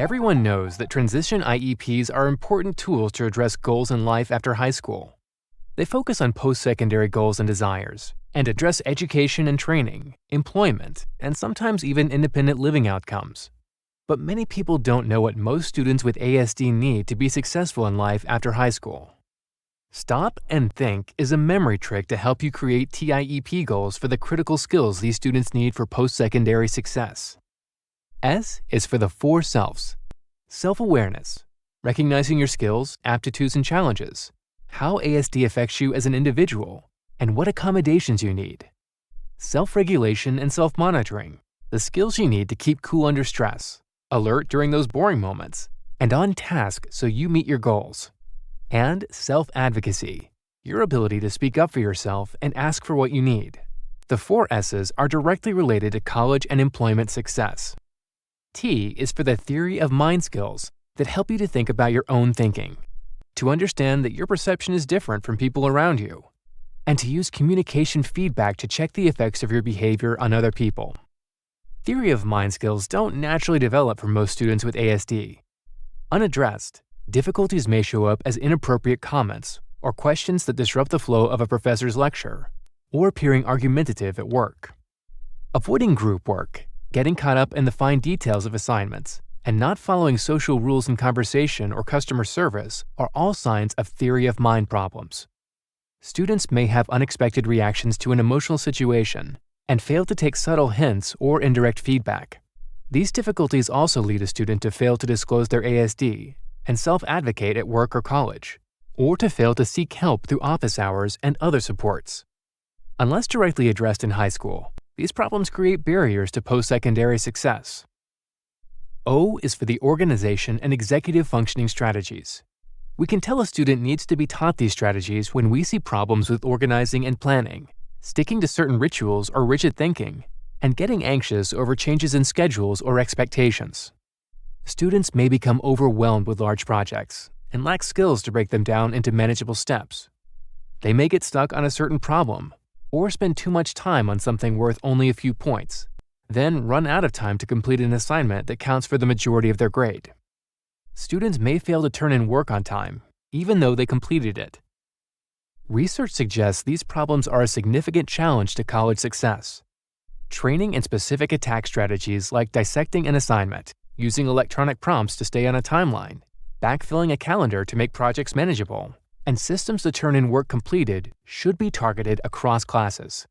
Everyone knows that transition IEPs are important tools to address goals in life after high school. They focus on post-secondary goals and desires, and address education and training, employment, and sometimes even independent living outcomes. But many people don't know what most students with ASD need to be successful in life after high school. Stop and Think is a memory trick to help you create TIEP goals for the critical skills these students need for post-secondary success. S is for the four selves. Self-awareness, recognizing your skills, aptitudes, and challenges, how ASD affects you as an individual, and what accommodations you need. Self-regulation and self-monitoring, the skills you need to keep cool under stress, alert during those boring moments, and on task so you meet your goals. And self-advocacy, your ability to speak up for yourself and ask for what you need. The four S's are directly related to college and employment success. T is for the theory of mind skills that help you to think about your own thinking, to understand that your perception is different from people around you, and to use communication feedback to check the effects of your behavior on other people. Theory of mind skills don't naturally develop for most students with ASD. Unaddressed, difficulties may show up as inappropriate comments or questions that disrupt the flow of a professor's lecture, or appearing argumentative at work. Avoiding group work, getting caught up in the fine details of assignments, and not following social rules in conversation or customer service are all signs of theory of mind problems. Students may have unexpected reactions to an emotional situation and fail to take subtle hints or indirect feedback. These difficulties also lead a student to fail to disclose their ASD and self-advocate at work or college, or to fail to seek help through office hours and other supports. Unless directly addressed in high school, these problems create barriers to post-secondary success. O is for the organization and executive functioning strategies. We can tell a student needs to be taught these strategies when we see problems with organizing and planning, sticking to certain rituals or rigid thinking, and getting anxious over changes in schedules or expectations. Students may become overwhelmed with large projects and lack skills to break them down into manageable steps. They may get stuck on a certain problem or spend too much time on something worth only a few points, then run out of time to complete an assignment that counts for the majority of their grade. Students may fail to turn in work on time, even though they completed it. Research suggests these problems are a significant challenge to college success. Training in specific attack strategies like dissecting an assignment, using electronic prompts to stay on a timeline, backfilling a calendar to make projects manageable, and systems to turn in work completed should be targeted across classes.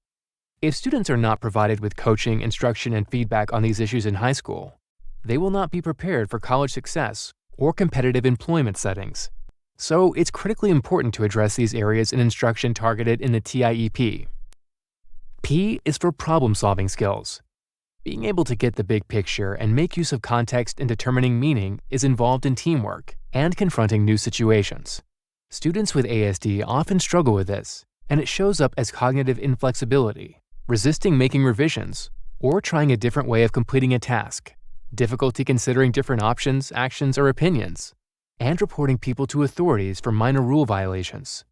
If students are not provided with coaching, instruction, and feedback on these issues in high school, they will not be prepared for college success or competitive employment settings. So it's critically important to address these areas in instruction targeted in the TIEP. P is for problem-solving skills. Being able to get the big picture and make use of context in determining meaning is involved in teamwork and confronting new situations. Students with ASD often struggle with this, and it shows up as cognitive inflexibility, resisting making revisions, or trying a different way of completing a task, difficulty considering different options, actions, or opinions, and reporting people to authorities for minor rule violations.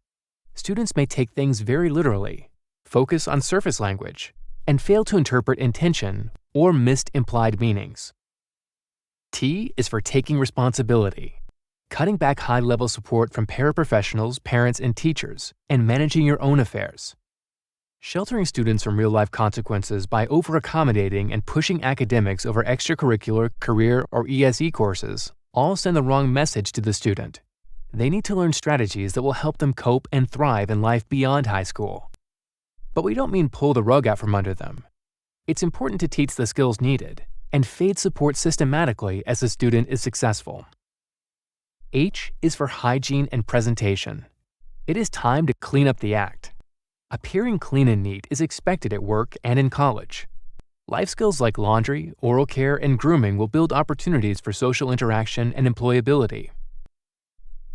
Students may take things very literally, focus on surface language, and fail to interpret intention or missed implied meanings. T is for taking responsibility. Cutting back high-level support from paraprofessionals, parents, and teachers, and managing your own affairs. Sheltering students from real-life consequences by over-accommodating and pushing academics over extracurricular, career, or ESE courses all send the wrong message to the student. They need to learn strategies that will help them cope and thrive in life beyond high school. But we don't mean pull the rug out from under them. It's important to teach the skills needed and fade support systematically as the student is successful. H is for hygiene and presentation. It is time to clean up the act. Appearing clean and neat is expected at work and in college. Life skills like laundry, oral care, and grooming will build opportunities for social interaction and employability.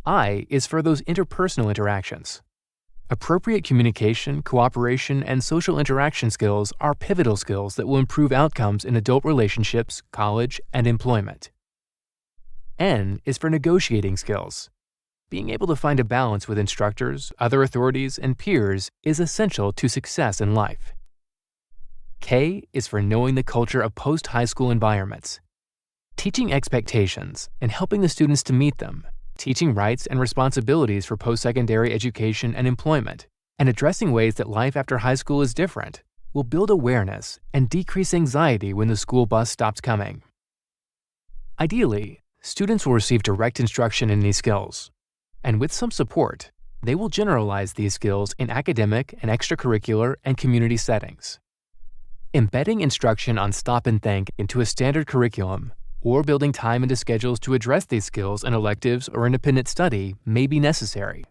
I is for those interpersonal interactions. Appropriate communication, cooperation, and social interaction skills are pivotal skills that will improve outcomes in adult relationships, college, and employment. N is for negotiating skills. Being able to find a balance with instructors, other authorities, and peers is essential to success in life. K is for knowing the culture of post-high school environments. Teaching expectations and helping the students to meet them, teaching rights and responsibilities for post-secondary education and employment, and addressing ways that life after high school is different will build awareness and decrease anxiety when the school bus stops coming. Ideally, students will receive direct instruction in these skills, and with some support, they will generalize these skills in academic and extracurricular and community settings. Embedding instruction on stop and think into a standard curriculum or building time into schedules to address these skills in electives or independent study may be necessary.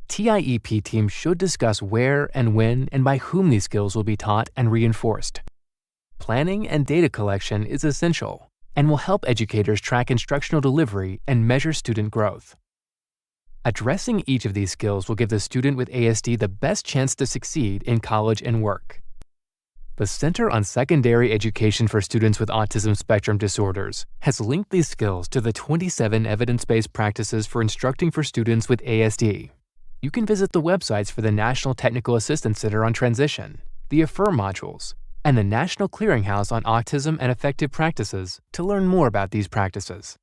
TIEP teams should discuss where and when and by whom these skills will be taught and reinforced. Planning and data collection is essential and will help educators track instructional delivery and measure student growth. Addressing each of these skills will give the student with ASD the best chance to succeed in college and work. The Center on Secondary Education for Students with Autism Spectrum Disorders has linked these skills to the 27 evidence-based practices for instructing for students with ASD. You can visit the websites for the National Technical Assistance Center on Transition, the AFFIRM modules, and the National Clearinghouse on Autism and Effective Practices to learn more about these practices.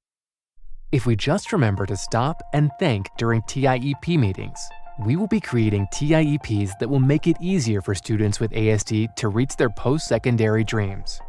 If we just remember to stop and think during TIEP meetings, we will be creating TIEPs that will make it easier for students with ASD to reach their post-secondary dreams.